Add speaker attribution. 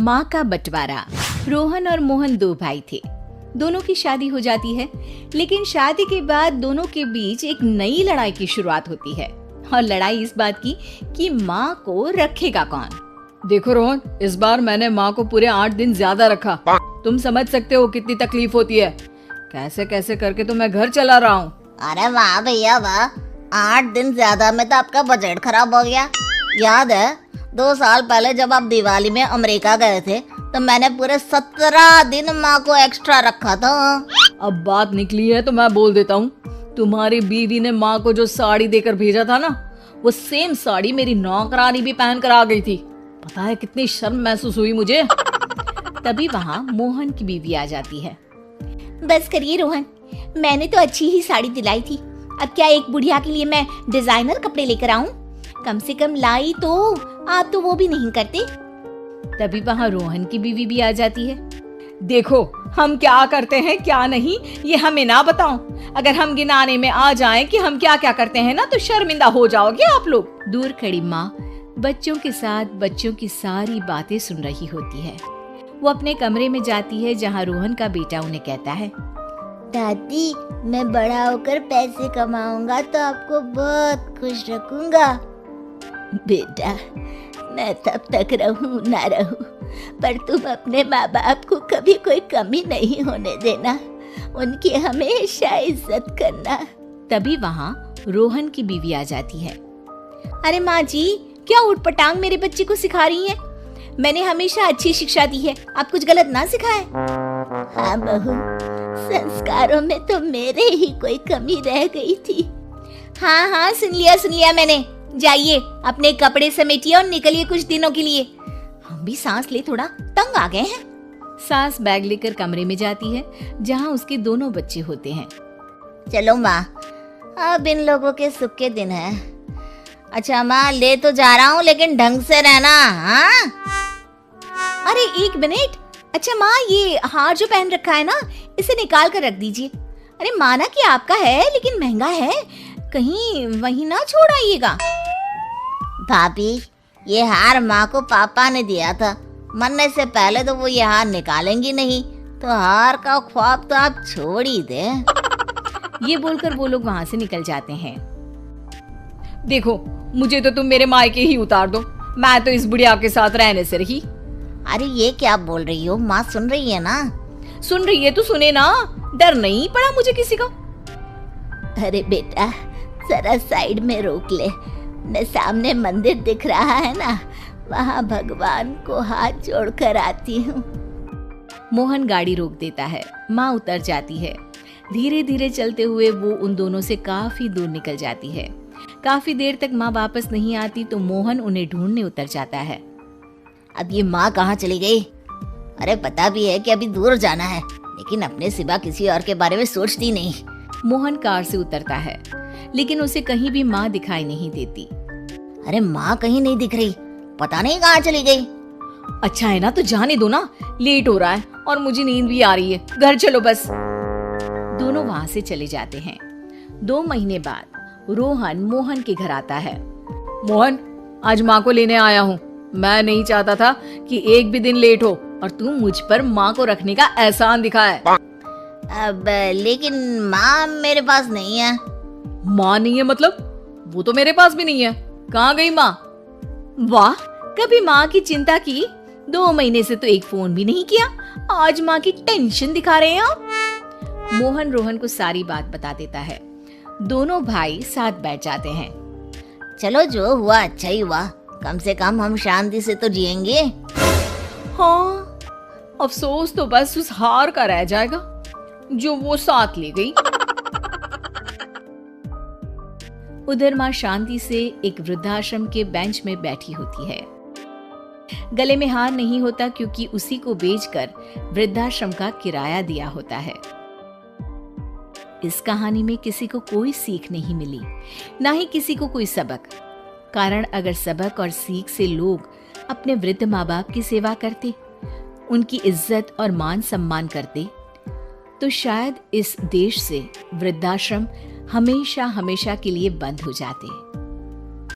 Speaker 1: माँ का बंटवारा। रोहन और मोहन दो भाई थे। दोनों की शादी हो जाती है, लेकिन शादी के बाद दोनों के बीच एक नई लड़ाई की शुरुआत होती है। और लड़ाई इस बात की कि माँ को रखेगा कौन।
Speaker 2: देखो रोहन, इस बार मैंने माँ को पूरे 8 दिन ज्यादा रखा। तुम समझ सकते हो कितनी तकलीफ होती है। कैसे कैसे करके तो मैं घर चला रहा हूँ।
Speaker 3: अरे वाह भैया वाह, 8 दिन ज्यादा में तो आपका बजट खराब हो गया। याद है 2 साल पहले जब आप दिवाली में अमेरिका गए थे तो मैंने पूरे 17 दिन माँ को एक्स्ट्रा रखा था।
Speaker 2: अब बात निकली है तो मैं बोल देता हूँ, तुम्हारी बीवी ने माँ को जो साड़ी देकर भेजा था ना, वो सेम साड़ी मेरी नौकरानी भी पहन कर आ गई थी। पता है कितनी शर्म महसूस हुई मुझे।
Speaker 1: तभी वहाँ मोहन की बीवी आ जाती है। बस करिए रोहन, मैंने तो अच्छी ही साड़ी दिलाई थी। अब क्या एक बुढ़िया के लिए मैं डिजाइनर कपड़े लेकर आऊं? कम से कम लाई तो, आप तो वो भी नहीं करते। तभी वहाँ रोहन की बीवी भी आ जाती है।
Speaker 2: देखो हम क्या करते हैं क्या नहीं, ये हमें ना बताओ। अगर हम गिनाने में आ जाएं कि हम क्या क्या करते हैं ना, तो शर्मिंदा हो जाओगे आप लोग।
Speaker 1: दूर खड़ी माँ बच्चों के साथ बच्चों की सारी बातें सुन रही होती है। वो अपने कमरे में जाती है जहाँ रोहन का बेटा उन्हें कहता है,
Speaker 3: दादी मैं बड़ा होकर पैसे कमाऊंगा तो आपको बहुत खुश रखूंगा। बेटा मैं तब तक रहूं ना रहूं, पर तुम अपने माँ बाप को कभी कोई कमी नहीं होने देना, उनकी हमेशा इज्जत करना।
Speaker 1: तभी वहाँ रोहन की बीवी आ जाती है। अरे माँ जी, क्या उठपटांग मेरे बच्चे को सिखा रही हैं? मैंने हमेशा अच्छी शिक्षा दी है, आप कुछ गलत ना सिखाएं।
Speaker 3: हाँ बहू, संस्कारों में तो मेरे ही कोई कमी रह गई थी।
Speaker 1: हाँ हाँ सुन लिया मैंने। जाइए अपने कपड़े समेटिए और निकलिए कुछ दिनों के लिए। हम भी सांस ले, थोड़ा तंग आ गए हैं। सास बैग लेकर कमरे में जाती है जहाँ उसके दोनों बच्चे होते हैं।
Speaker 3: चलो माँ, अब इन लोगों के सुख के दिन है। अच्छा माँ, ले तो जा रहा हूँ लेकिन ढंग से रहना। हाँ
Speaker 1: अरे एक मिनट। अच्छा माँ, ये हार जो पहन रखा है ना, इसे निकाल कर रख दीजिए। अरे माना कि आपका है लेकिन महंगा है, कहीं वहीं ना छोड़ आइएगा।
Speaker 3: भाभी, ये हार माँ को पापा ने दिया था। मरने से पहले तो वो ये हार निकालेंगी नहीं, तो हार का ख्वाब तो आप छोड़ ही दे।
Speaker 1: ये बोलकर वो लोग वहाँ से निकल जाते हैं।
Speaker 2: देखो मुझे तो तुम मेरे मायके ही उतार दो, मैं तो इस बुढ़िया के साथ रहने से रही।
Speaker 3: अरे ये क्या बोल रही हो? माँ सुन रही है ना?
Speaker 2: सुन रही है तो सुने ना, डर नहीं पड़ा मुझे किसी का।
Speaker 3: अरे बेटा जरा साइड में रोक ले, मैं सामने मंदिर दिख रहा है ना, वहाँ भगवान को हाथ जोड़कर आती हूँ।
Speaker 1: मोहन गाड़ी रोक देता है। माँ उतर जाती है। धीरे धीरे चलते हुए वो उन दोनों से काफी दूर निकल जाती है। काफी देर तक माँ वापस नहीं आती तो मोहन उन्हें ढूंढने उतर जाता है।
Speaker 3: अब ये माँ कहाँ चली गई? अरे पता भी है कि अभी दूर जाना है, लेकिन अपने सिवा किसी और के बारे में सोचती नहीं।
Speaker 1: मोहन कार से उतरता है, लेकिन उसे कहीं भी माँ दिखाई नहीं देती।
Speaker 3: अरे माँ कहीं नहीं दिख रही, पता नहीं कहाँ चली गई।
Speaker 2: अच्छा है ना, तो जाने दो ना, लेट हो रहा है और मुझे नींद भी आ रही है, घर चलो बस।
Speaker 1: दोनों वहाँ से चले जाते हैं। 2 महीने बाद रोहन मोहन के घर आता है।
Speaker 2: मोहन, आज माँ को लेने आया हूँ। मैं नहीं चाहता था कि एक भी दिन लेट हो और तू मुझ पर माँ को रखने का एहसान दिखाए।
Speaker 3: अब लेकिन माँ मेरे पास नहीं है।
Speaker 2: माँ नहीं है मतलब? वो तो मेरे पास भी नहीं है। कहाँ गई माँ?
Speaker 1: वाह, कभी माँ की चिंता की? 2 महीने से तो एक फोन भी नहीं किया, आज माँ की टेंशन दिखा रहे हैं आप। मोहन रोहन को सारी बात बता देता है। दोनों भाई साथ बैठ जाते हैं।
Speaker 3: चलो जो हुआ अच्छा ही हुआ, कम से कम हम शांति से तो जिएंगे।
Speaker 2: हाँ, अफसोस तो बस उस हार का रह जाएगा जो वो साथ ले गई।
Speaker 1: उधर माँ शांति से एक वृद्धाश्रम के बेंच में बैठी होती है। गले में हार नहीं होता क्योंकि उसी को बेचकर वृद्धाश्रम का किराया दिया होता है। इस कहानी में किसी को कोई सीख नहीं मिली, ना ही किसी को कोई सबक। कारण अगर सबक और सीख से लोग अपने वृद्ध माँ बाप की सेवा करते, उनकी इज्जत और मान सम्मान करते, तो शायद इस देश से वृद्धाश्रम हमेशा हमेशा के लिए बंद हो जाते।